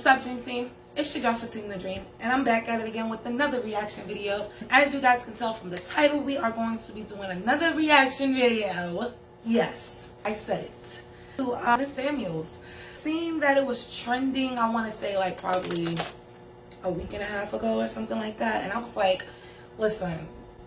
What's up, Dream Team? It's your girl Fatima the Dream, and I'm back at it again with another reaction video. As you guys can tell from the title, we are going to be doing another reaction video. Yes, I said it. To Miss Samuels. Seeing that it was trending, I want to say like probably a week and a half ago or something like that, and I was like, listen,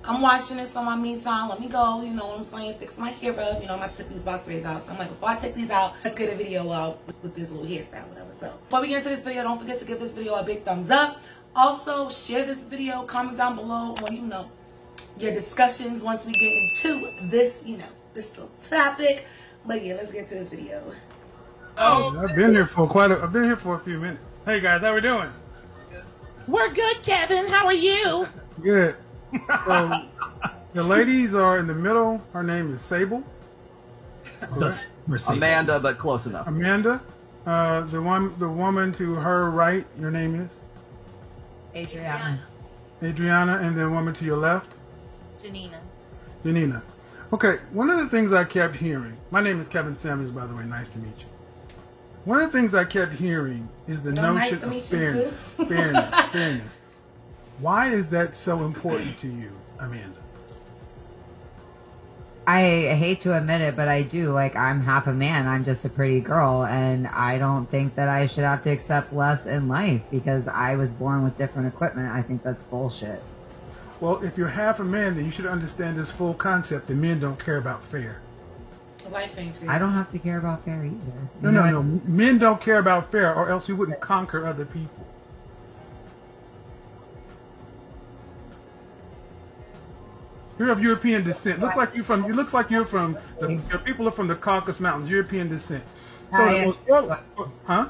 I'm watching this on my me time. Let me go, you know what I'm saying, fix my hair up. You know, I'm about to take these box braids out. So I'm like, before I take these out, let's get a video out with this little hairstyle, whatever. So before we get into this video, don't forget to give this video a big thumbs up. Also, share this video, comment down below on, you know, your discussions once we get into this, you know, this little topic. But yeah, let's get to this video. Oh, I've been here for a few minutes. Hey guys, how we doing? We're good, Kevin. How are you? Good. So, the ladies are in the middle. Her name is Sable. Amanda, but close enough. Amanda. The woman to her right, your name is? Adriana. Adriana, and the woman to your left? Janina. Janina. Okay, one of the things I kept hearing, my name is Kevin Samuels, by the way, nice to meet you. One of the things I kept hearing is the notion of fairness. Fairness. Why is that so important to you, Amanda? I hate to admit it, but I do. Like, I'm half a man. I'm just a pretty girl, and I don't think that I should have to accept less in life because I was born with different equipment. I think that's bullshit. Well, if you're half a man, then you should understand this full concept that men don't care about fair. Life ain't fair. I don't have to care about fair either. No. Men don't care about fair, or else you wouldn't conquer other people. You're of European descent. Looks like you're from. It looks like you're from. Your people are from the Caucasus Mountains. European descent. So, huh?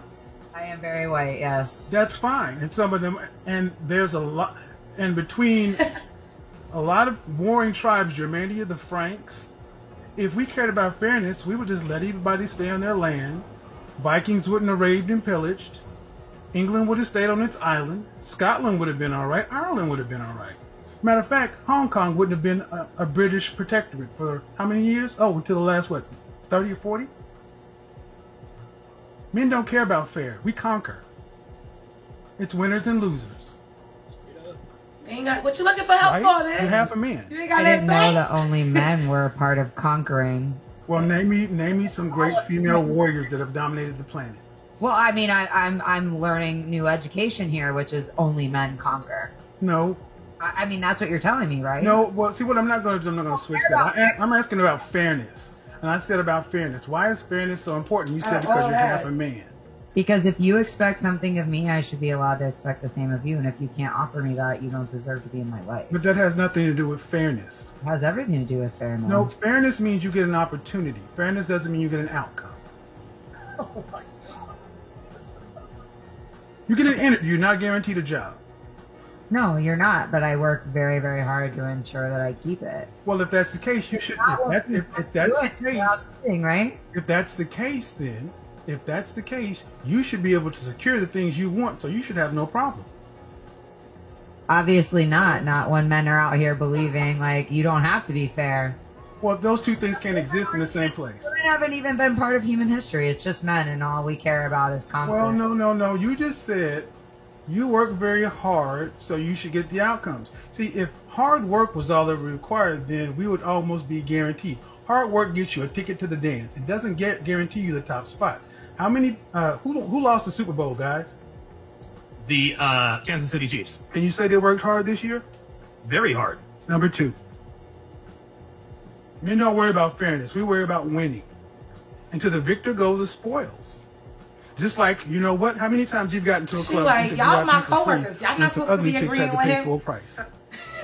I am very white. Yes. That's fine. And some of them, and there's a lot, and between a lot of warring tribes, Germania, the Franks. If we cared about fairness, we would just let everybody stay on their land. Vikings wouldn't have raided and pillaged. England would have stayed on its island. Scotland would have been all right. Ireland would have been all right. Matter of fact, Hong Kong wouldn't have been a British protectorate for how many years? Oh, until the last, what, 30 or 40? Men don't care about fair. We conquer. It's winners and losers. You ain't got what you looking for help for, man. You're half a man. You ain't got I didn't know that only men were a part of conquering. Well, name me some great female warriors that have dominated the planet. Well, I mean, I'm learning new education here, which is only men conquer. No. I mean, that's what you're telling me, right? No. Well, see, what I'm not going to do, I'm not going to switch that. I'm asking about fairness. And I said about fairness. Why is fairness so important? You said because you're half a man. Because if you expect something of me, I should be allowed to expect the same of you. And if you can't offer me that, you don't deserve to be in my life. But that has nothing to do with fairness. It has everything to do with fairness. No, fairness means you get an opportunity. Fairness doesn't mean you get an outcome. Oh my God. You get an interview, you're not guaranteed a job. No, you're not. But I work very, very hard to ensure that I keep it. Well, if that's the case, you should. If that's the case, right? If that's the case, then. If that's the case, you should be able to secure the things you want, so you should have no problem. Obviously not. Not when men are out here believing, like, you don't have to be fair. Well, those two things can't exist in the same place. Women haven't even been part of human history. It's just men, and all we care about is conflict. Well, no. You just said you work very hard, so you should get the outcomes. See, if hard work was all that required, then we would almost be guaranteed. Hard work gets you a ticket to the dance. It doesn't guarantee you the top spot. How many? Who lost the Super Bowl, guys? The Kansas City Chiefs. Can you say they worked hard this year? Very hard. Number two. Men don't worry about fairness. We worry about winning. And to the victor goes the spoils. Just like, you know what? How many times you've gotten to a club? Like, y'all my coworkers. Y'all not supposed to be agreeing with him. Full price.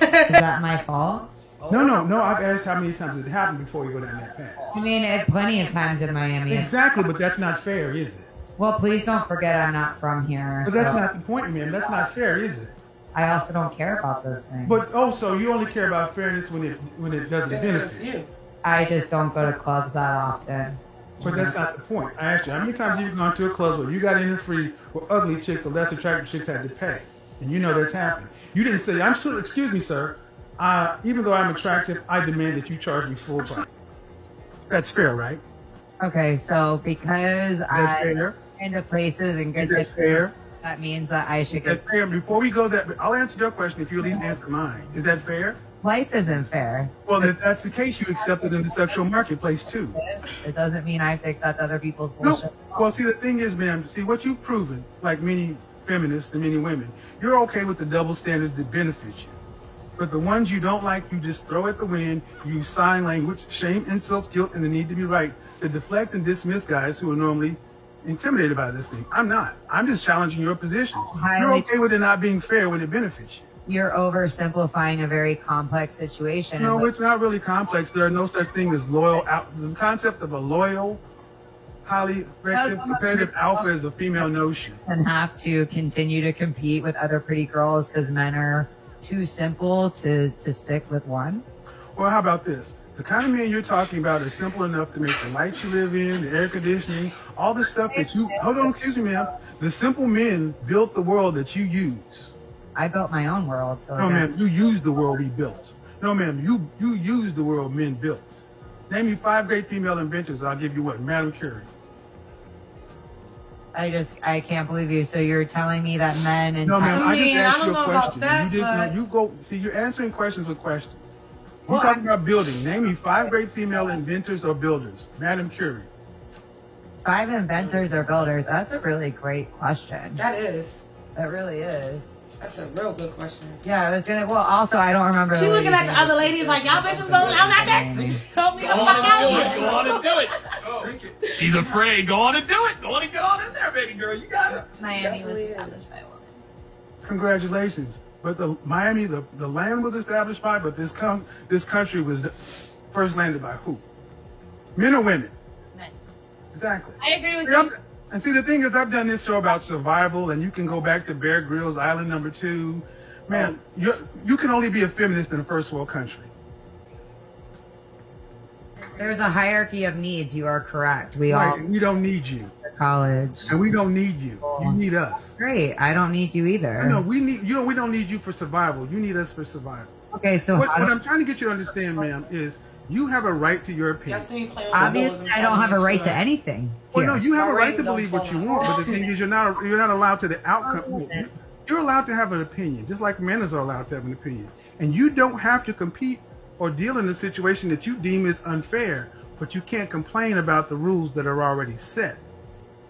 Is that my fault? No. I've asked how many times it happened before you go down that path. I mean, plenty of times in Miami. Exactly, but that's not fair, is it? Well, please don't forget I'm not from here. But that's not the point, man. That's not fair, is it? I also don't care about those things. But so you only care about fairness when it doesn't benefit you. I just don't go to clubs that often. But that's not the point. I asked you, how many times have you gone to a club where you got in free where ugly chicks or less attractive chicks had to pay? And you know that's happening. You didn't say, excuse me, sir. Even though I'm attractive, I demand that you charge me full price. That's fair, right? Okay, so because I into places and is that fair? That means that I should Is that fair? Before we go that, I'll answer your question if you at least answer mine. Is that fair? Life isn't fair. Well, if that's the case, you accept it in the sexual marketplace too. It doesn't mean I have to accept other people's No. bullshit. Well, see, the thing is, ma'am, see what you've proven, like many feminists and many women, you're okay with the double standards that benefit you. But the ones you don't like, you just throw at the wind, use sign language, shame, insults, guilt, and the need to be right to deflect and dismiss guys who are normally intimidated by this thing. I'm not. I'm just challenging your positions. You're okay with it not being fair when it benefits you. You're oversimplifying a very complex situation. No, it's not really complex. There are no such thing as loyal. The concept of a loyal, highly effective, competitive alpha is a female notion. And have to continue to compete with other pretty girls because men are too simple to stick with one. Well, how about this? The kind of men you're talking about is simple enough to make the lights you live in, the air conditioning, all the stuff that you... Hold on, excuse me, ma'am. The simple men built the world that you use. I built my own world, so... No, ma'am, you used the world we built. No, ma'am, you used the world men built. Name me 5 great female inventors, I'll give you what? Madame Curie. I can't believe you. So you're telling me that men and... No, ma'am, I just asked you a I don't know about question. that, You just but- you go... See, you're answering questions with questions. You're Well, talking about building. Name me 5 great female inventors or builders. Madame Curie. 5 inventors or builders? That's a really great question. That is. That really is. That's a real good question. Yeah, I was gonna... Well, also, I don't remember... She looking at the other ladies like, y'all bitches don't... I'm not that... Help me the fuck out. Go on and do it. She's afraid. Go on and do it. Go on and get on in there, baby girl. You got it. Miami was Definitely established by a woman. Congratulations. But the Miami, the land was established by, but this country was first landed by who? Men or women? Men. Exactly. I agree with Yep. you. And see, the thing is, I've done this show about survival, and you can go back to Bear Grylls, Island Number 2. Man, you can only be a feminist in a first world country. There's a hierarchy of needs. You are correct. We Right, all and we don't need you, college. and we don't need you. You need us. Great. I don't need you either. No, we need you. We don't need you for survival. You need us for survival. Okay, so What how I'm trying to get you to understand, ma'am, is you have a right to your opinion. Y'all see me playing with the obviously dolls. I don't have a right to anything. Well, no, here. you have a My right ring to don't believe what you fall want, out. but the thing is, you're not allowed to the outcome. listen. You're allowed to have an opinion, just like men are allowed to have an opinion, and you don't have to compete or deal in a situation that you deem is unfair. But you can't complain about the rules that are already set.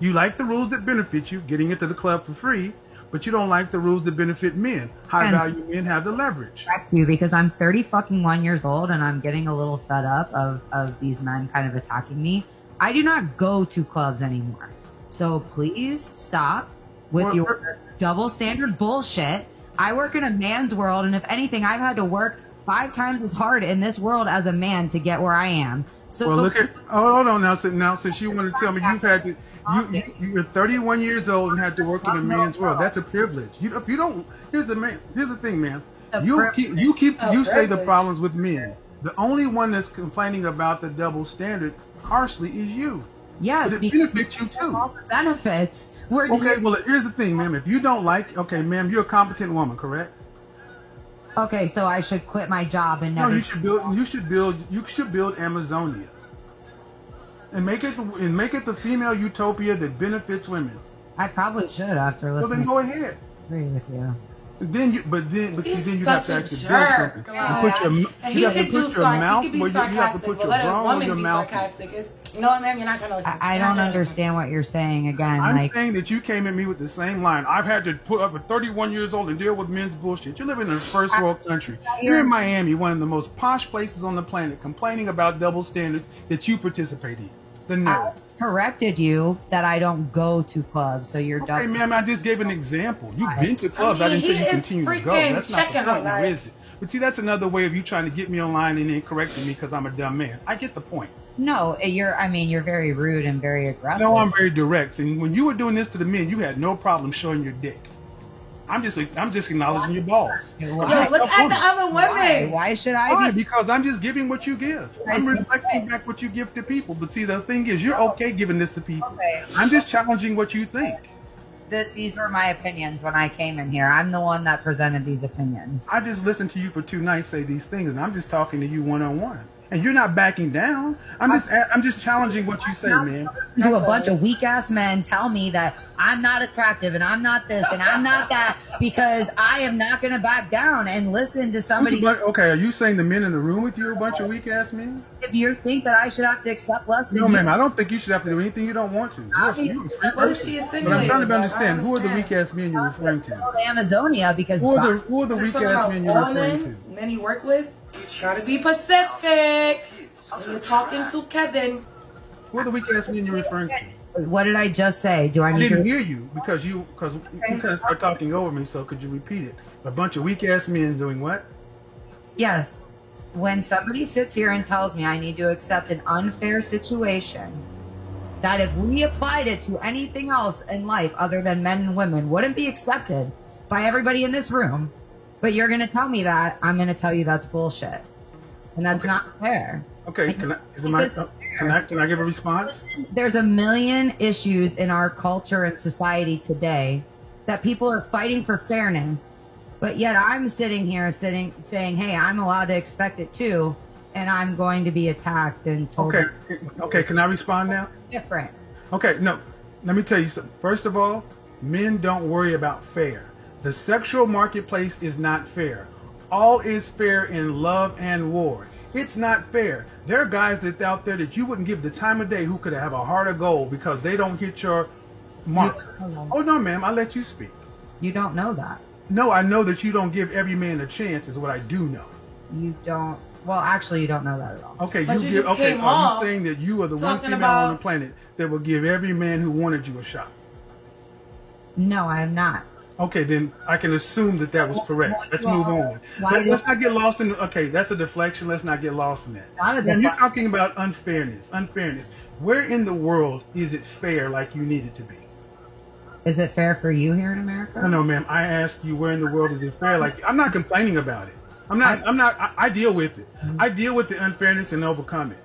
You like the rules that benefit you, getting into the club for free, but you don't like the rules that benefit men. High value men have the leverage. Correct you because I'm 1 years old and I'm getting a little fed up of these men kind of attacking me. I do not go to clubs anymore. So please stop with Well, your double standard bullshit. I work in a man's world, and if anything, I've had to work 5 times as hard in this world as a man to get where I am. So Well, look at. Oh, hold on now. Since you want to tell me you've had to, you're 31 years old and had to work in a man's world. That's a privilege. You don't. Here's the thing, man. You say the problems with men. The only one that's complaining about the double standard harshly is you. yes, But it because benefits you too. all the benefits. We're Okay, well, here's the thing, ma'am. If you don't like, okay, ma'am, you're a competent woman, correct? okay, so I should quit my job and No, never. you should build Amazonia, and make it the female utopia that benefits women. I probably should after Well, listening. then go ahead. Agree with you. Then you He's have to such a actually build jerk. something. Like, You put your, and you he have to could do put your mouth he could be where you have to sarcastic, put but your let a brawn where woman your be mouth is. sarcastic. It's, you know what, ma'am? You're not trying to listen. I don't understand what you're saying again. I'm like, saying that you came at me with the same line. I've had to put up at 31 years old and deal with men's bullshit. You're living in a first world country. You're in Miami, one of the most posh places on the planet, complaining about double standards that you participate in. The nerve. corrected you that I don't go to clubs, so you're Okay, done. ma'am, I just gave an example. You've been to clubs. I, I mean, didn't say he you is continue to go. freaking That's not the checking point, her, now, like- is it? But see, that's another way of you trying to get me online and then correcting me because I'm a dumb man. I get the point. No, you're very rude and very aggressive. No, I'm very direct. And when you were doing this to the men, you had no problem showing your dick. I'm just acknowledging your balls. Yo, look at the other Why? women. Why should I Why? be? Because I'm just giving what you give. I'm reflecting back what you give to people. But see, the thing is, you're okay giving this to people. Okay. I'm just challenging what you think. These were my opinions when I came in here. I'm the one that presented these opinions. I just listened to you for 2 nights say these things, and I'm just talking to you one-on-one. and you're not backing down. I'm just challenging what you say, man. To a bunch of weak ass men tell me that I'm not attractive and I'm not this and I'm not that because I am not going to back down and listen to somebody. Okay, are you saying the men in the room with you are a bunch of weak ass men? If you think that I should have to accept less than no, you, ma'am, I don't think you should have to do anything you don't want to. What is she insinuating? But I'm trying to understand, who are the weak ass men you're referring to? the Amazonia because Who are the weak ass men you're referring to? Men you work with, gotta be Pacific. When you're talking to Kevin. Who are the weak ass men you're referring to? What did I just say? Do I need didn't to hear you because you are talking over me. So could you repeat it? A bunch of weak ass men doing what? Yes. When somebody sits here and tells me I need to accept an unfair situation, that if we applied it to anything else in life other than men and women, wouldn't be accepted by everybody in this room. But you're going to tell me that, I'm going to tell you that's bullshit. And that's not fair. Okay, can I give a response? There's a million issues in our culture and society today that people are fighting for fairness, but yet I'm sitting here saying, hey, I'm allowed to expect it too, and I'm going to be attacked and told. Okay, can I respond now? Different. Okay, no, let me tell you something. First of all, men don't worry about fair. The sexual marketplace is not fair. All is fair in love and war. It's not fair. There are guys out there that you wouldn't give the time of day who could have a heart of gold because they don't hit your mark. Oh, no, ma'am, I'll let you speak. You don't know that. No, I know that you don't give every man a chance is what I do know. You don't. Well, actually, you don't know that at all. Okay, but you give. Okay, are you saying that you are the one female on the planet that will give every man who wanted you a shot? No, I am not. Okay, then I can assume that was correct. Let's move on. Let's not get lost in. Okay, that's a deflection. Let's not get lost in that. When you're talking about unfairness, where in the world is it fair like you need it to be? Is it fair for you here in America? No, ma'am. I asked you where in the world is it fair. Like I'm not complaining about it. I deal with it. I deal with the unfairness and overcome it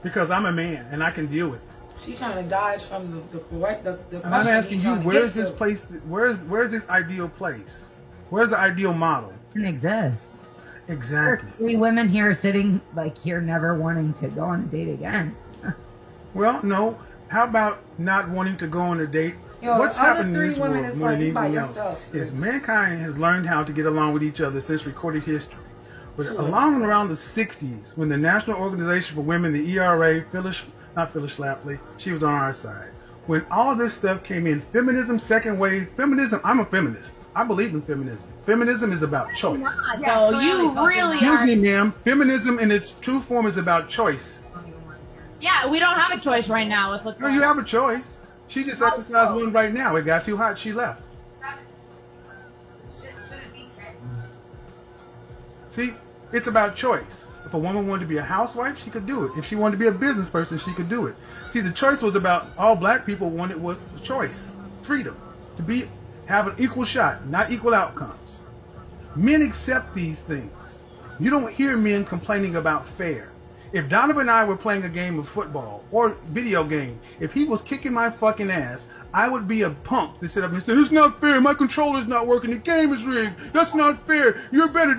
because I'm a man and I can deal with it. She's trying to dodge from the question. I'm asking you, where's this place? Where's this ideal place? Where's the ideal model? It doesn't exist. Exactly. 3 women here sitting here never wanting to go on a date again. Well, no. How about not wanting to go on a date? What's happened in this world more than anything else is mankind has learned how to get along with each other since recorded history. But along around the 60s, when the National Organization for Women, the ERA, not Phyllis Schlafly, she was on our side. When all this stuff came in, feminism, second wave, feminism, I'm a feminist. I believe in feminism. Feminism is about choice. So you really are. Excuse me, ma'am. Feminism in its true form is about choice. Yeah, we don't have a choice right now. No, you have a choice. She just exercised one right now. It got too hot. She left. See, it's about choice. If a woman wanted to be a housewife, she could do it. If she wanted to be a business person, she could do it. See, the choice was about all black people wanted was choice, freedom, to have an equal shot, not equal outcomes. Men accept these things. You don't hear men complaining about fair. If Donovan and I were playing a game of football or video game, if he was kicking my fucking ass, I would be a punk to sit up and say, it's not fair, my controller's not working, the game is rigged, that's not fair, you're better,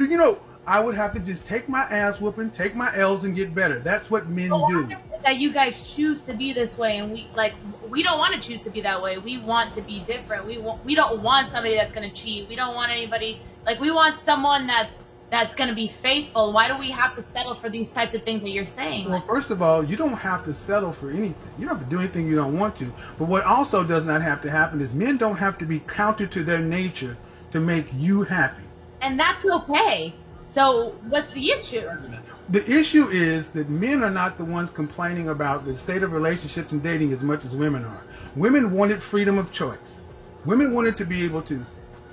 I would have to just take my ass whooping, take my L's and get better. That's what men do. That you guys choose to be this way, and we don't want to choose to be that way. We want to be different. We don't want somebody that's going to cheat. We don't want anybody, we want someone that's going to be faithful. Why do we have to settle for these types of things that you're saying? Well, first of all, you don't have to settle for anything. You don't have to do anything you don't want to. But what also does not have to happen is men don't have to be counter to their nature to make you happy. And that's okay. So what's the issue? The issue is that men are not the ones complaining about the state of relationships and dating as much as women are. Women wanted freedom of choice. Women wanted to be able to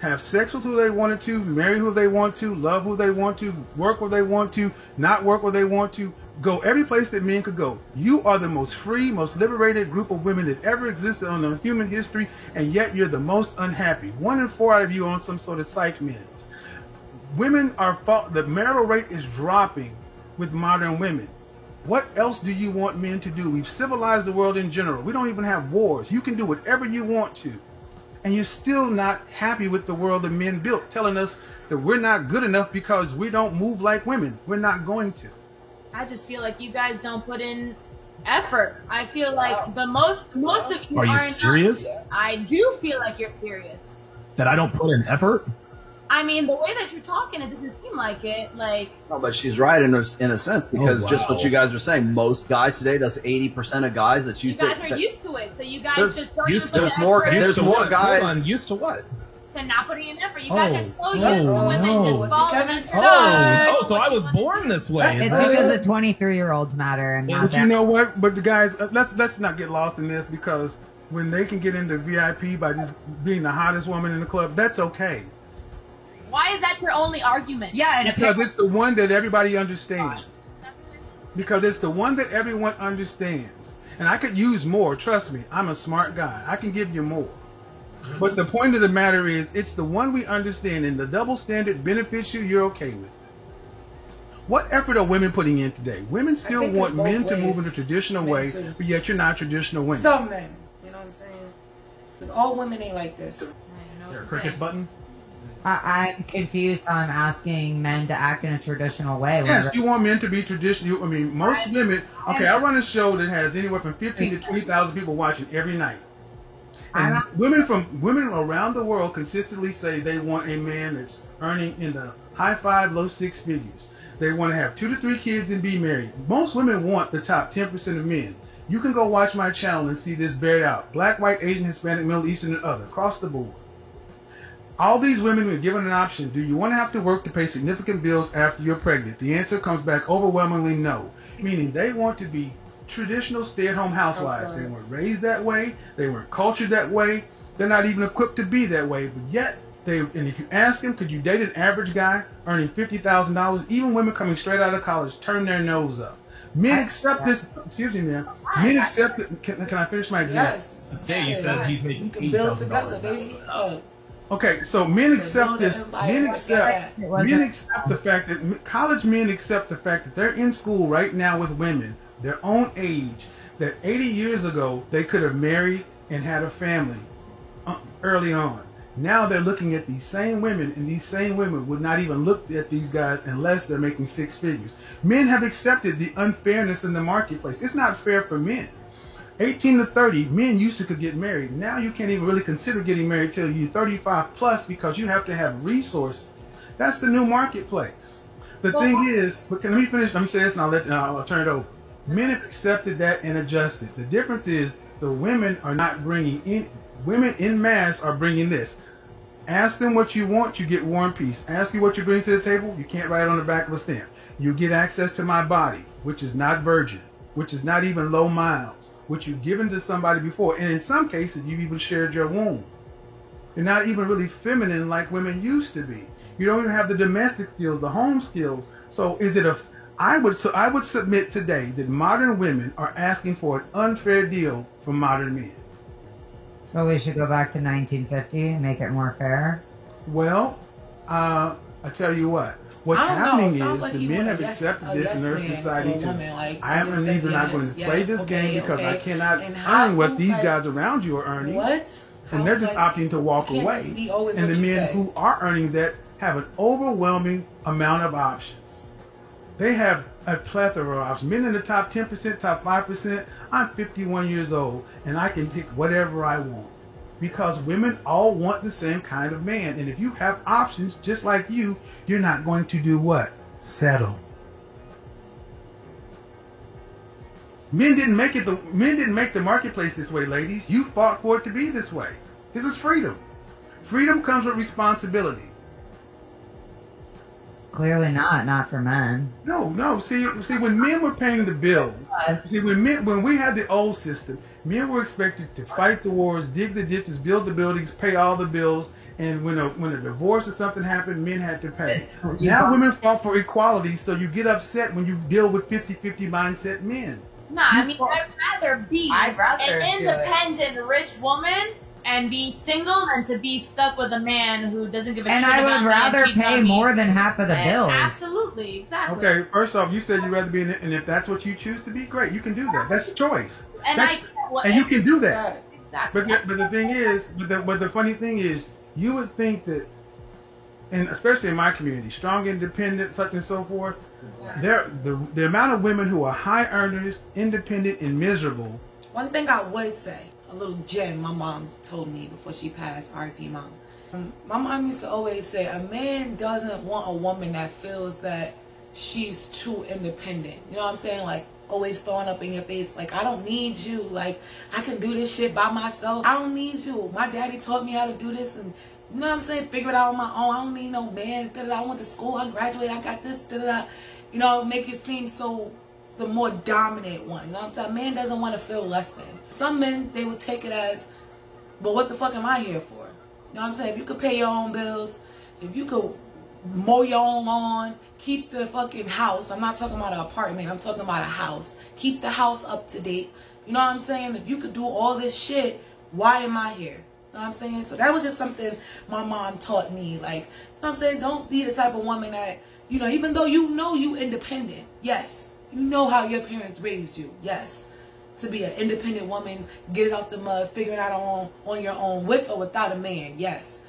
have sex with who they wanted to, marry who they want to, love who they want to, work where they want to, not work where they want to, go every place that men could go. You are the most free, most liberated group of women that ever existed on the human history, and yet you're the most unhappy. 1 in 4 out of you on some sort of psych meds. Women the marital rate is dropping with modern women. What else do you want men to do? We've civilized the world in general. We don't even have wars. You can do whatever you want to. And you're still not happy with the world that men built, telling us that we're not good enough because we don't move like women. We're not going to. I just feel like you guys don't put in effort. I feel like the most of you Are you aren't. serious? I do feel like you're serious. That I don't put in effort? I mean, the way that you're talking, it doesn't seem like it. Like, No, but she's right in a sense because just what you guys were saying, most guys today, that's 80% of guys that you you guys think. are used to it, so you guys There's- just don't Used even to- put the more- effort there's Used to more what? guys- Hold on, used to what? to not putting in effort. You guys are so Oh, used to women no. just falling Kevin into Stein. Oh, so I was born this way. It's Is that because it? the 23-year-olds matter and not But you that. know what? But the guys, let's not get lost in this, because when they can get into VIP by just being the hottest woman in the club, that's okay. Why is that your only argument? Yeah, and Because it's the one that everybody understands. Because it's the one that everyone understands. And I could use more, trust me. I'm a smart guy. I can give you more. But the point of the matter is, it's the one we understand, and the double standard benefits you, you're okay with. What effort are women putting in today? Women still think it's want both men to ways. move in a traditional Men way, too. but yet you're not traditional women. Some men, you know what I'm saying? Because all women ain't like this. I don't know what to Crickets say. button? I'm confused how I'm asking men to act in a traditional way. Yes, you want men to be traditional. I mean, most women. Okay, I run a show that has anywhere from 15 to 20,000 people watching every night. And women around the world consistently say they want a man that's earning in the high 5, low 6 figures. They want to have 2 to 3 kids and be married. Most women want the top 10% of men. You can go watch my channel and see this bared out. Black, white, Asian, Hispanic, Middle Eastern, and other, across the board. All these women are given an option. Do you want to have to work to pay significant bills after you're pregnant? The answer comes back overwhelmingly no. Meaning they want to be traditional stay-at-home housewives. They weren't raised that way. They weren't cultured that way. They're not even equipped to be that way. But yet, and if you ask them, could you date an average guy earning $50,000? Even women coming straight out of college turn their nose up. Men accept this. Excuse me, ma'am. Men accept it. Can I finish my example? Yes. Yeah, you said he's making You can build together, $80,000 baby. Okay, so men accept build this. an empire Men like accept. that. Men accept the fact that college men accept the fact that they're in school right now with women their own age. That 80 years ago they could have married and had a family early on. Now they're looking at these same women, and these same women would not even look at these guys unless they're making 6 figures. Men have accepted the unfairness in the marketplace. It's not fair for men. 18 to 30, men used to could get married. Now you can't even really consider getting married till you're 35 plus because you have to have resources. That's the new marketplace. The thing is, but let me finish. Let me say this, and I'll turn it over. Men have accepted that and adjusted. The difference is the women are not bringing in. Women in mass are bringing this. Ask them what you want, you get War and Peace. Ask you what you bring to the table, you can't write it on the back of a stamp. You get access to my body, which is not virgin, which is not even low miles, which you've given to somebody before. And in some cases, you've even shared your womb. You're not even really feminine like women used to be. You don't even have the domestic skills, the home skills. So is it I would submit today that modern women are asking for an unfair deal from modern men. So we should go back to 1950 and make it more fair. Well, I tell you what. What's I don't know. happening It sounds is like the you men want a have yes- accepted a this yes in their man society for a too. woman. Like, I am just say even not yes, going to yes, play this okay, game because I okay. cannot And how- earn what these like, guys around you are earning. What? And they're just opting to walk you can't away. just be always And what the you men say. who are earning that have an overwhelming amount of options. They have a plethora of options. Men in the top 10%, top 5%. I'm 51 years old and I can pick whatever I want. Because women all want the same kind of man. And if you have options just like you're not going to do what? Settle. Men didn't make the marketplace this way, ladies. You fought for it to be this way. This is freedom. Freedom comes with responsibility. Clearly not for men. No. See, when men were paying the bills, see, when we had the old system, men were expected to fight the wars, dig the ditches, build the buildings, pay all the bills, and when a divorce or something happened, men had to pay. Now women fought for equality, so you get upset when you deal with 50-50 mindset men. Nah, I mean, I'd rather be I'd rather an do it. independent, rich woman and be single than to be stuck with a man who doesn't give a And shit I about would me rather and cheats pay on me. more than half of the And bills. Absolutely, exactly. Okay, first off, you said you'd rather be in it, and if that's what you choose to be, great, you can do that. That's a choice. And And you can do that. Exactly. But the thing is, but the funny thing is, you would think that and especially in my community, strong, independent, such and so forth. The amount of women who are high earners, independent, and miserable. One thing I would say, a little gem my mom told me before she passed, R.I.P. Mom. My mom used to always say, a man doesn't want a woman that feels that she's too independent. You know what I'm saying? Like, always throwing up in your face, like, I don't need you. Like, I can do this shit by myself. I don't need you. My daddy taught me how to do this, and you know what I'm saying? Figure it out on my own. I don't need no man. I went to school. I graduated. I got this. You know, make it seem so the more dominant one. You know what I'm saying? A man doesn't want to feel less than. Some men, they would take it as, but what the fuck am I here for? You know what I'm saying? If you could pay your own bills, if you could mow your own lawn, keep the fucking house. I'm not talking about an apartment. I'm talking about a house. Keep the house up to date. You know what I'm saying? If you could do all this shit, why am I here? You know what I'm saying? So that was just something my mom taught me. Like, you know what I'm saying? Don't be the type of woman that, you know, even though you know you independent, yes. You know how your parents raised you, yes. To be an independent woman, get it out the mud, figure it out on your own, with or without a man, yes.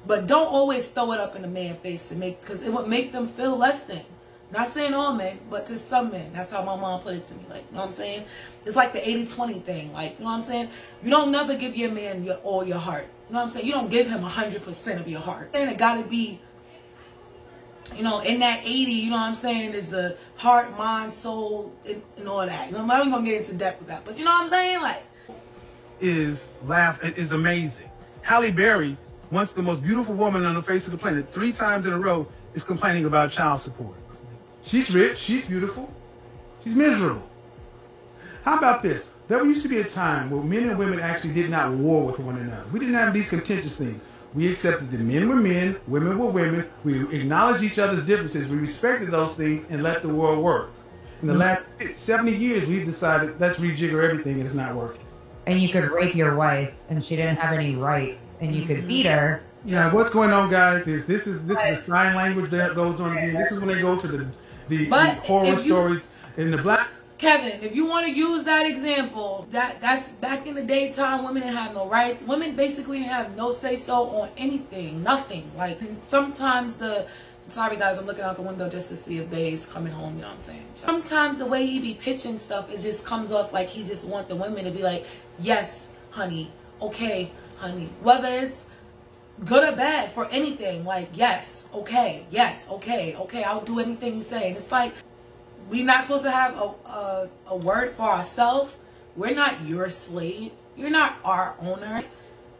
But don't always throw it up in a man's face to make, because it would make them feel less than. Not saying all men, but to some men. That's how my mom put it to me. Like, you know what I'm saying? It's like the 80-20 thing. Like, you know what I'm saying? You don't never give your man all your heart. You know what I'm saying? You don't give him 100% of your heart. And it got to be, you know, in that 80, you know what I'm saying, is the heart, mind, soul, and all that. You know, I'm not going to get into depth with that. But you know what I'm saying? Like, is amazing. Halle Berry, once the most beautiful woman on the face of the planet, 3 times in a row, is complaining about child support. She's rich, she's beautiful, she's miserable. How about this? There used to be a time where men and women actually did not war with one another. We didn't have these contentious things. We accepted that men were men, women were women. We acknowledged each other's differences. We respected those things and let the world work. In the last 70 years, we've decided, let's rejigger everything, and it's not working. And you could rape your wife, and she didn't have any rights, and you could beat her. Yeah, what's going on, guys, is this is the sign language that goes on again. This is when they go to the horror stories in the black. Kevin, if you want to use that example, that's back in the daytime, women didn't have no rights. Women basically have no say-so on anything, nothing. Like, sometimes sorry guys, I'm looking out the window just to see if Bay's coming home, you know what I'm saying? Sometimes the way he be pitching stuff, it just comes off like he just want the women to be like, yes, honey, okay, honey. Whether it's good or bad for anything, like, yes, okay, I'll do anything you say. And it's like, we're not supposed to have a word for ourselves. We're not your slave. You're not our owner.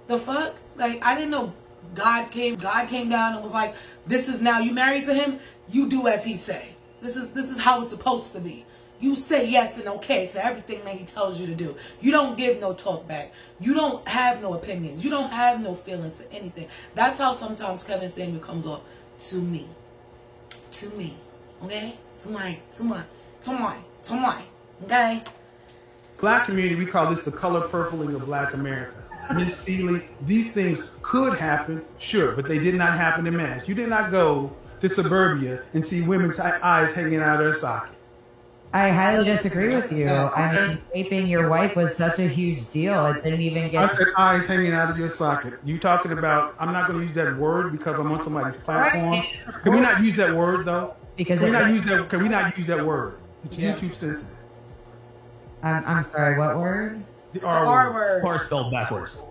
The fuck? Like, I didn't know God came down and was like, this is now, you married to him, you do as he say. This is how it's supposed to be. You say yes and okay to everything that he tells you to do. You don't give no talk back. You don't have no opinions. You don't have no feelings to anything. That's how sometimes Kevin Samuel comes off to me. To me. Okay? To my. Okay? Black community, we call this the color purpling of Black America. Miss Seeley, these things could happen, sure, but they did not happen in mass. You did not go to suburbia and see women's eyes hanging out of their socket. I highly disagree with you. I mean, raping your wife was such a huge deal. It didn't even get... I said eyes hanging out of your socket. You talking about... I'm not going to use that word because I'm on somebody's platform. Right. Can we not use that word, though? Because Can we not use that word? It's YouTube sensitive. I'm sorry, what word? The R word. R spelled backwards.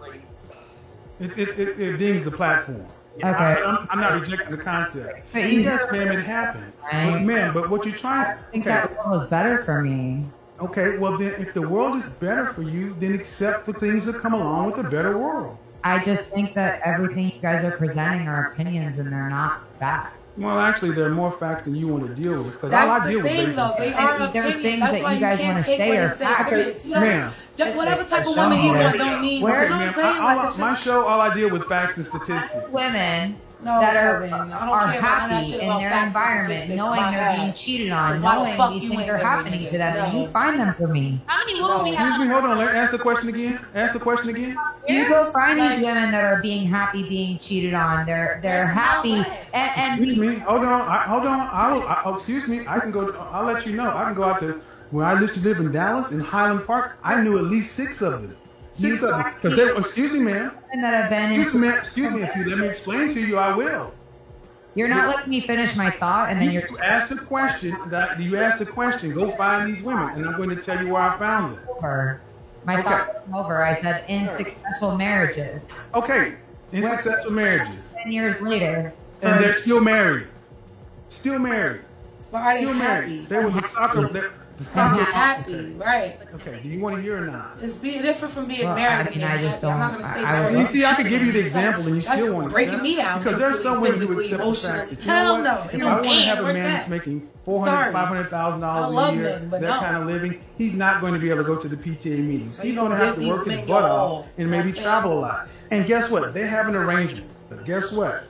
It dings the platform. Okay. I'm not rejecting the concept. But yes, ma'am, it happened. Right. But what you're trying... I think that world was better for me. Okay, well then, if the world is better for you, then accept the things that come along with a better world. I just think that everything you guys are presenting are opinions and they're not facts. Well, actually, there are more facts than you want to deal with. Because that's all I deal the thing, with though. They are there are opinions. things That's that why you guys can't want to take say what are he says serious. You know, ma'am. Just whatever type of Show woman he me was that. don't mean. Where- You know what I'm saying? Like, it's my just, show, all I deal with facts and statistics. Women no, that are Kevin, I don't are care about none of that happy shit in about their facts and environment, statistics. knowing My they're being ass. cheated on, Why the knowing fuck these you things ain't are never happening did to them, and no. you find them for me. How many women we Excuse have? me, hold on. Ask the question again. Ask the question again. You go find these women that are being happy, being cheated on. They're happy, and Excuse me. Hold on. Excuse me. I can go. I'll let you know. I can go out there. When I used to live in Dallas, in Highland Park, I knew at least 6 of them. 6 of them. Because excuse me, ma'am. that have been Excuse me, if you let me explain to you, I will. You're not letting me finish my thought, and then you're You asked a question. Go find these women, and I'm going to tell you where I found them. over. My thought was over. I said in successful marriages. Okay, in successful marriages, 10 years later. and they're still married. Still married. But are they Still happy? married. There was a soccer. The Are soccer. they happy? Right. Okay. Do you want to hear or not? It's being different from being Well, married. I mean, and I being just happy. I'm not don't- gonna stay I married. You see, I could give you the example, and you That's still want to breaking me down. because there's some women who physically, accept the fact that you Hell know no. what? It If don't I want to end have a like man that. that's making Sorry. $400,000, I $500,000 love a year, men, but that no. kind of living, he's not going to be able to go to the PTA meetings. So He's you going to gonna have give to work these his men butt your off all. and maybe travel a lot. And guess what? They have an arrangement. But guess what?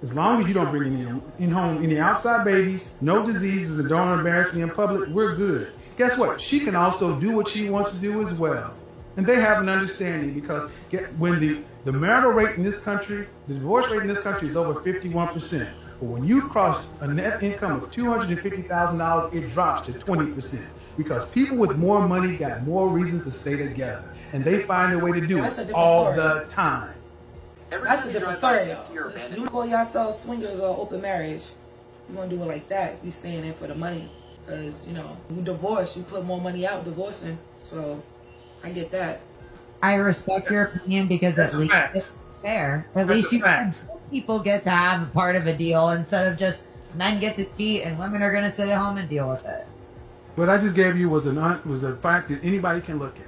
As long as you don't bring in home any outside babies, no diseases, and don't embarrass me in public, we're good. Guess what? She can also do what she wants to do as well. And they have an understanding because when the marital rate in this country, the divorce rate in this country is over 51%. But when you cross a net income of $250,000, it drops to 20%. Because people with more money got more reasons to stay together. And they find a way to do That's a it different all story. the time. That's a different story, though. Listen, you call yourself swingers or open marriage, you're gonna do it like that if you staying in for the money. Because, you know, you divorce, you put more money out divorcing. So, I get that. I respect your opinion because That's at a least fact. it's fair. At That's least a you fact. people get to have a part of a deal instead of just men get to cheat and women are going to sit at home and deal with it. What I just gave you was a fact that anybody can look at.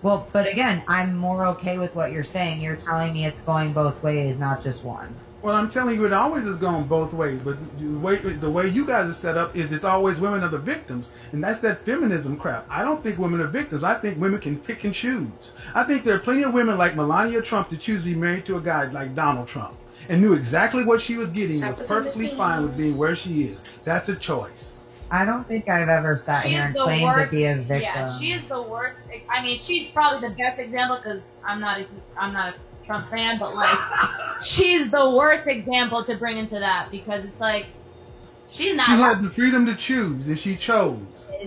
Well, but again, I'm more okay with what you're saying. You're telling me it's going both ways, not just one. Well, I'm telling you, it always has gone both ways. But the way you guys are set up is it's always women are the victims, and that's that feminism crap. I don't think women are victims. I think women can pick and choose. I think there are plenty of women like Melania Trump that choose to be married to a guy like Donald Trump and knew exactly what she was getting, was perfectly fine with being where she is. That's a choice. I don't think I've ever sat She here is and the claimed worst. to be a victim. Yeah, she is the worst. I mean, she's probably the best example because I'm not a Trump fan, but like, she's the worst example to bring into that because it's like she's not. She had the freedom to choose, and she chose.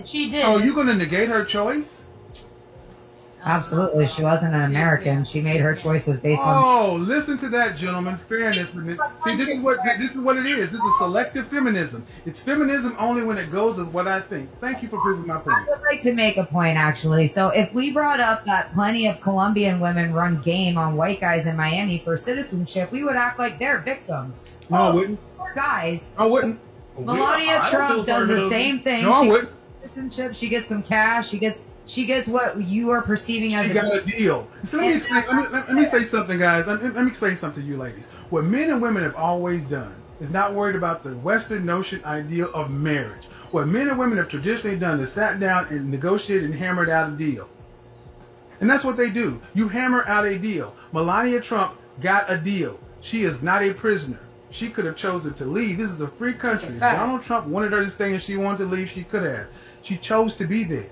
She did. Oh, you going to negate her choice? Absolutely. She wasn't an American. She made her choices based on... Oh, listen to that, gentlemen. Fairness. See, this is what it is. This is selective feminism. It's feminism only when it goes with what I think. Thank you for proving my I point. would like to make a point, actually. So if we brought up that plenty of Colombian women run game on white guys in Miami for citizenship, we would act like they're victims. No, I wouldn't. Poor guys. I wouldn't. Melania Trump does the same thing. No, I She wouldn't. gets citizenship. She gets some cash. She gets what you are perceiving as She got a deal. So let me explain. Let me say something, guys. Let me say something to you ladies. What men and women have always done is not worried about the Western notion ideal of marriage. What men and women have traditionally done is sat down and negotiated and hammered out a deal. And that's what they do. You hammer out a deal. Melania Trump got a deal. She is not a prisoner. She could have chosen to leave. This is a free country. If Donald Trump wanted her to stay and she wanted to leave, she could have. She chose to be there.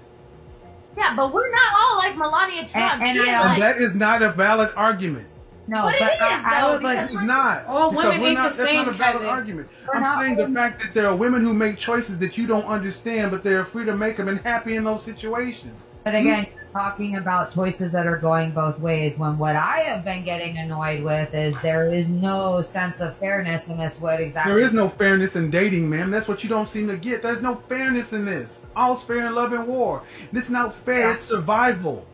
Yeah, but we're not all like Melania Trump. And She is I- And that is not a valid argument. No, But it but is, I though, would like... It's not. All Because women we're ain't not, the that's same, not a valid Kevin. argument. We're I'm not saying the always- fact that there are women who make choices that you don't understand, but they're free to make them and happy in those situations. But again, you're talking about choices that are going both ways when what I have been getting annoyed with is there is no sense of fairness, and that's what exactly... There is no fairness in dating, ma'am. That's what you don't seem to get. There's no fairness in this. All's fair in love and war. This is not fair. Yeah. It's survival.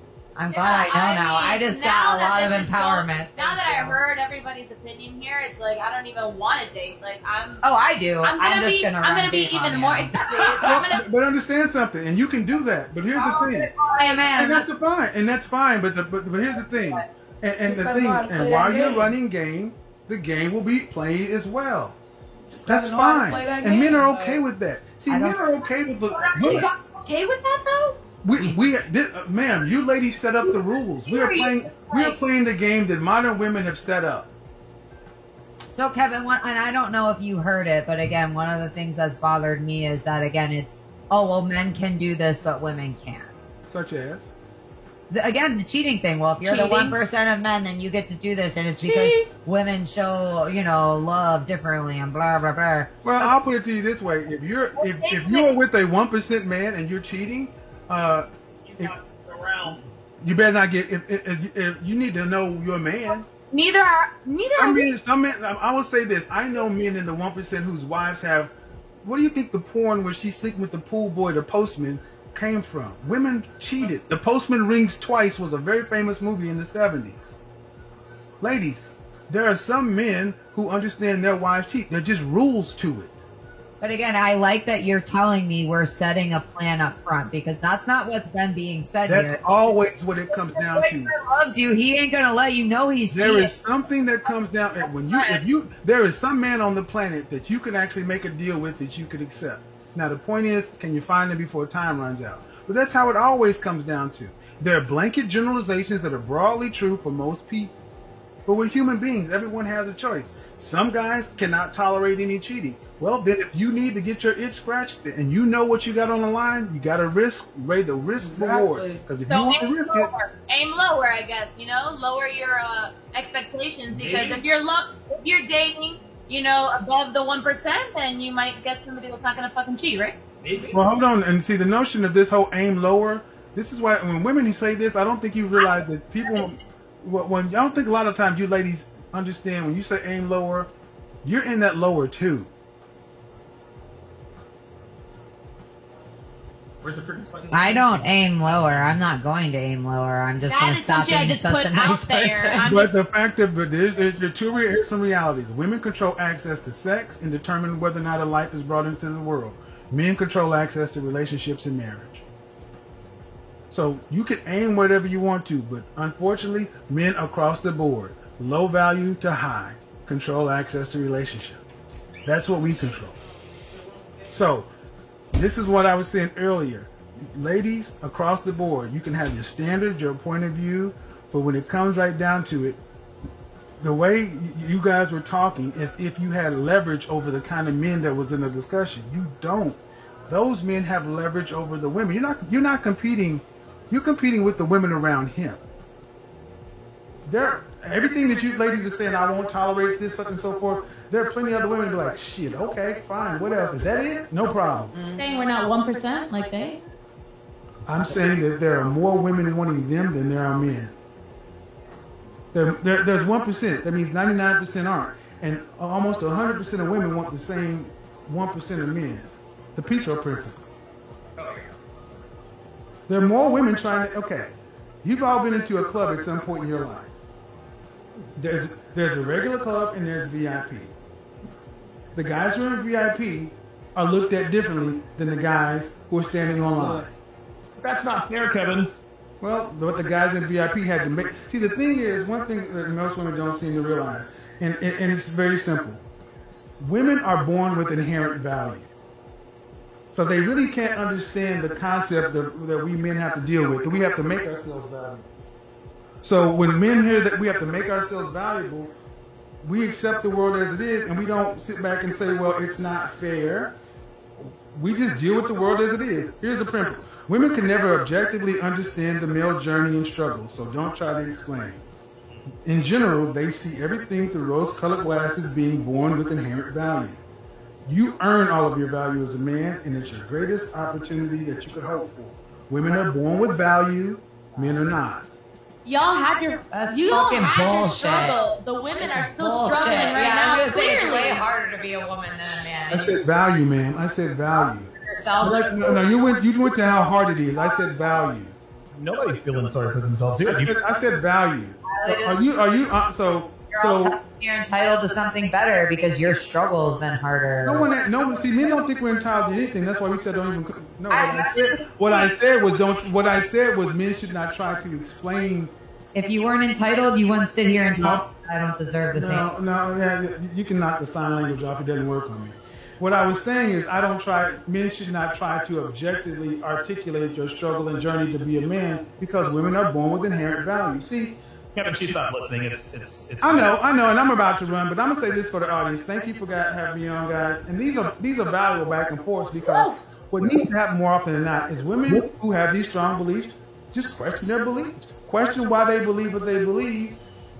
I'm glad I know now. I just got a lot of empowerment. Now that I Thank you. heard everybody's opinion here, it's like I don't even want to date. Like Oh, I do. I'm gonna be game even on more you. exactly. So I'm gonna. But understand something, and you can do that. But here's the thing. Hey, man. And that's fine. And that's fine. But here's the thing. And Just the gotta thing. know how to play And that while you're game. running game, the game will be played as well. Just That's gotta know how to fine. play that And men game, are like- okay with that. See, I men don't- are okay with the. You got okay with that though? Ma'am, you ladies set up the rules. We are playing the game that modern women have set up. So, Kevin, and I don't know if you heard it, but again, one of the things that's bothered me is that, again, it's, oh, well, men can do this, but women can't. Such as? Again, the cheating thing. Well, if you're Cheating. the 1% of men, then you get to do this, and it's because women show, love differently and blah, blah, blah. Well, I'll put it to you this way: if you're with a 1% man and you're cheating, He's not around. you better not get. If you need to know your man. Neither are we. Some men, I will say this. I know men in the 1% whose wives have, what do you think the porn where she's sleeping with the pool boy, the postman, came from? Women cheated. The Postman Rings Twice was a very famous movie in the 70s. Ladies, there are some men who understand their wives cheat. There are just rules to it. But again, I like that you're telling me we're setting a plan up front, because that's not what's been being said That's here. always what it comes down to. If he loves you, he ain't gonna let you know he's There cheating. is something that comes down when there is some man on the planet that you can actually make a deal with that you could accept. Now the point is, can you find him before time runs out? But that's how it always comes down to. There are blanket generalizations that are broadly true for most people. But we're human beings. Everyone has a choice. Some guys cannot tolerate any cheating. Well, then if you need to get your itch scratched and you know what you got on the line, you got to weigh the risk reward. Because if you want to risk it, aim lower, I guess. Lower your expectations, because if you're dating, above the 1%, then you might get somebody that's not gonna fucking cheat, right? Well, hold on, and see the notion of this whole aim lower. This is why when women say this, I don't think you realize that people. When I don't think a lot of times you ladies understand when you say aim lower, you're in that lower too. Where's the freaking button? I don't aim lower. I'm not going to aim lower. I'm just going to stop being such a nice person. But the fact of it is, there's some realities. Women control access to sex and determine whether or not a life is brought into the world. Men control access to relationships and marriage. So you can aim whatever you want to, but unfortunately, men across the board, low value to high, control access to relationship. That's what we control. So this is what I was saying earlier. Ladies, across the board, you can have your standards, your point of view, but when it comes right down to it, the way you guys were talking is if you had leverage over the kind of men that was in the discussion. You don't. Those men have leverage over the women. You're not competing. You're competing with the women around him. Everything that you ladies are saying, I won't tolerate this, such and so forth. There are plenty of other women who are like, shit, okay, fine, what else? Is that it? No problem. Saying we're not 1% like they? I'm saying that there are more women wanting them than there are men. There's 1%. That means 99% aren't. And almost 100% of women want the same 1% of men. The Petro principle. There are more women trying to, okay, you've all been into a club at some point in your life. There's a regular club and there's VIP. The guys who are in VIP are looked at differently than the guys who are standing online. That's not fair, Kevin. Well, what the guys in VIP had to make. See, the thing is, one thing that most women don't seem to realize, and it's very simple. Women are born with inherent value. So they really can't understand the concept that we men have to deal with, that we have to make ourselves valuable. So when men hear that we have to make ourselves valuable, we accept the world as it is, and we don't sit back and say, well, it's not fair. We just deal with the world as it is. Here's the principle. Women can never objectively understand the male journey and struggle, so don't try to explain. In general, they see everything through rose-colored glasses, being born with inherent value. You earn all of your value as a man, and it's your greatest opportunity that you could hope for. Women are born with value, men are not. Y'all had your struggle. The women are still struggling right now. I was gonna say it's way harder to be a woman than a man. I said value, man. I said value. Yourself. No, you went to how hard it is. I said value. Nobody's feeling sorry for themselves here. I said value. You're entitled to something better because your struggle has been harder. See, men don't think we're entitled to anything. That's why we said don't even. No, what I said was men should not try to explain. If you weren't entitled, you wouldn't sit here and tell me I don't deserve the same. No, you can knock the sign language off. It doesn't work on me. What I was saying is men should not try to objectively articulate your struggle and journey to be a man, because women are born with inherent value. See, Kevin, she's not listening. It's I know, and I'm about to run, but I'm gonna say this for the audience. Thank you for having me on, guys. And these are valuable back and forth, because what needs to happen more often than not is women who have these strong beliefs just question their beliefs, question why they believe what they believe,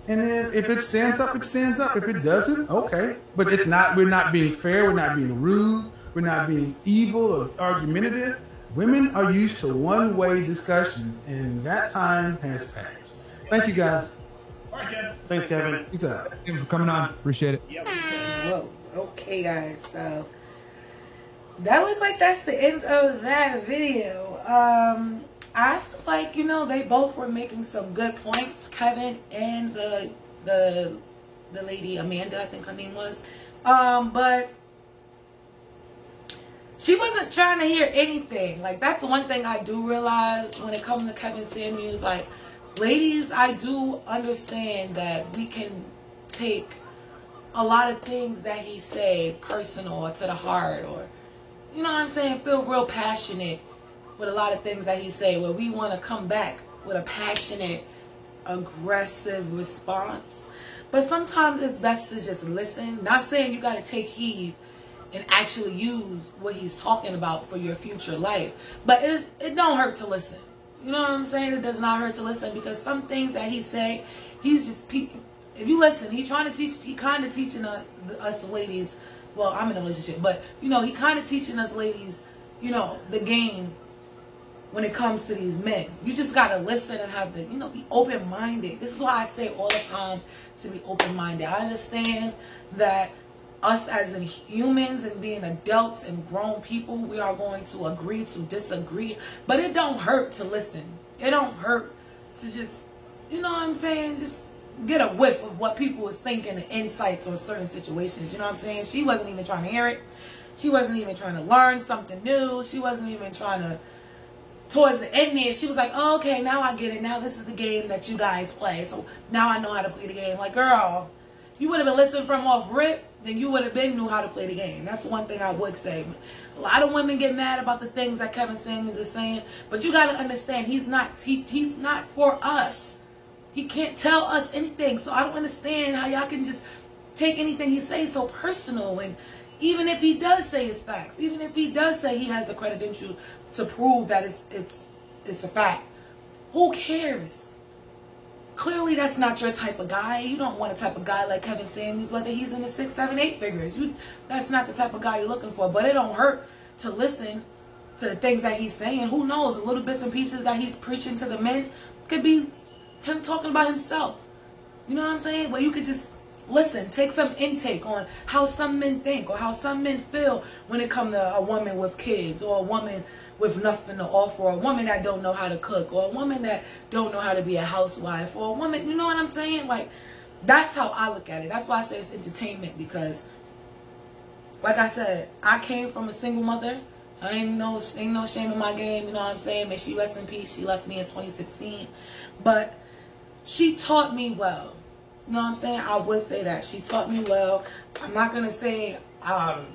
and then if it stands up, it stands up. If it doesn't, okay. But it's not. We're not being fair. We're not being rude. We're not being evil or argumentative. Women are used to one-way discussions, and that time has passed. Thank you, guys. All right, Kevin. Thanks, Kevin. Thanks for coming on. Appreciate it. Yep. Whoa. Okay, guys. So that looked like that's the end of that video. I feel like, you know, they both were making some good points, Kevin and the lady Amanda, I think her name was. But she wasn't trying to hear anything. Like, that's one thing I do realize when it comes to Kevin Samuels. Like, ladies, I do understand that we can take a lot of things that he say personal or to the heart, or, you know what I'm saying, feel real passionate with a lot of things that he say, where we want to come back with a passionate, aggressive response. But sometimes it's best to just listen. Not saying you got to take heed and actually use what he's talking about for your future life, but it don't hurt to listen. You know what I'm saying? It does not hurt to listen, because some things that he say, he's just, if you listen, he's trying to teach, he kind of teaching us ladies, well, I'm in a relationship, but, you know, he kind of teaching us ladies, you know, the game when it comes to these men. You just got to listen and have to, you know, be open-minded. This is why I say all the time to be open-minded. I understand that us as in humans and being adults and grown people, we are going to agree to disagree, but it don't hurt to listen. It don't hurt to just, you know what I'm saying, just get a whiff of what people was thinking and insights on certain situations. You know what I'm saying? She wasn't even trying to hear it. She wasn't even trying to learn something new. She wasn't even trying to, towards the end there, she was like, oh, okay, now I get it. Now this is the game that you guys play, so now I know how to play the game. Like, girl, you would have been listening from off rip, then you would have been knew how to play the game. That's one thing I would say. A lot of women get mad about the things that Kevin Samuels is saying, but you got to understand, he's not for us. He can't tell us anything. So I don't understand how y'all can just take anything he says so personal. And even if he does say it's facts, even if he does say he has a credential to prove that it's a fact, who cares? Clearly, that's not your type of guy. You don't want a type of guy like Kevin Samuels, whether he's in the 6, 7, 8 figures. That's not the type of guy you're looking for. But it don't hurt to listen to the things that he's saying. Who knows? The little bits and pieces that he's preaching to the men could be him talking about himself. You know what I'm saying? But you could just listen, take some intake on how some men think or how some men feel when it comes to a woman with kids, or a woman with nothing to offer, or a woman that don't know how to cook, or a woman that don't know how to be a housewife, or a woman, you know what I'm saying? Like, that's how I look at it. That's why I say it's entertainment, because, like I said, I came from a single mother. Ain't no shame in my game, you know what I'm saying? May she rest in peace. She left me in 2016. But she taught me well. You know what I'm saying? I would say that. She taught me well. I'm not going to say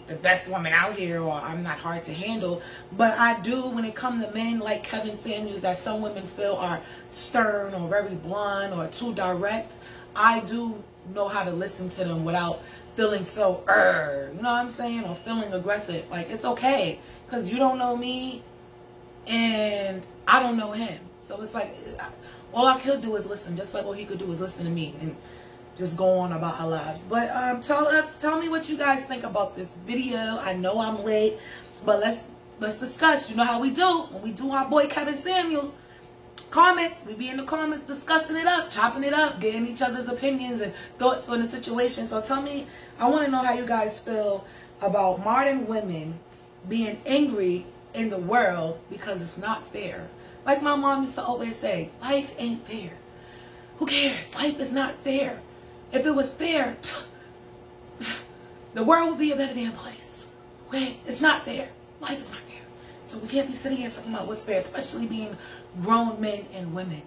the best woman out here, or I'm not hard to handle, but I do, when it comes to men like Kevin Samuels that some women feel are stern or very blunt or too direct, I do know how to listen to them without feeling so you know what I'm saying, or feeling aggressive. Like, it's okay, because you don't know me and I don't know him, so it's like all I could do is listen, just like all he could do is listen to me and just go on about our lives. But tell me what you guys think about this video. I know I'm late, but let's discuss. You know how we do when we do our boy Kevin Samuels. Comments, we be in the comments discussing it up, chopping it up, getting each other's opinions and thoughts on the situation. So tell me, I want to know how you guys feel about modern women being angry in the world because it's not fair. Like my mom used to always say, life ain't fair. Who cares? Life is not fair. If it was fair, the world would be a better damn place. Okay? It's not fair. Life is not fair. So we can't be sitting here talking about what's fair, especially being grown men and women.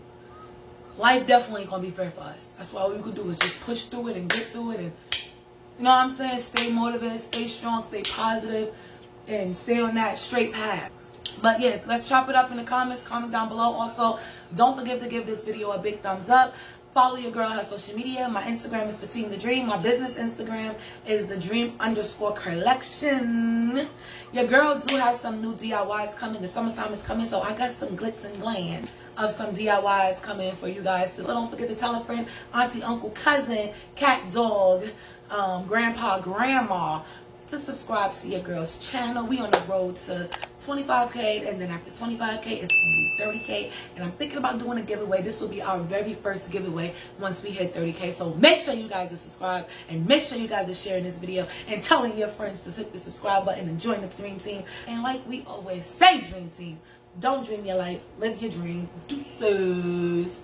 Life definitely ain't going to be fair for us. That's why all you could do is just push through it and get through it. And, you know what I'm saying? Stay motivated, stay strong, stay positive, and stay on that straight path. But yeah, let's chop it up in the comments. Comment down below. Also, don't forget to give this video a big thumbs up. Follow your girl on her social media. My Instagram is Fatime the Dream. My business Instagram is thedream_collection. Your girl do have some new DIYs coming. The summertime is coming, so I got some glitz and glam of some DIYs coming for you guys. So don't forget to tell a friend, auntie, uncle, cousin, cat, dog, grandpa, grandma, to subscribe to your girl's channel. We on the road to 25K, and then after 25K, it's gonna be 30K. And I'm thinking about doing a giveaway. This will be our very first giveaway once we hit 30K. So make sure you guys are subscribed, and make sure you guys are sharing this video and telling your friends to hit the subscribe button and join the Dream Team. And like we always say, Dream Team, don't dream your life, live your dream. Deuces.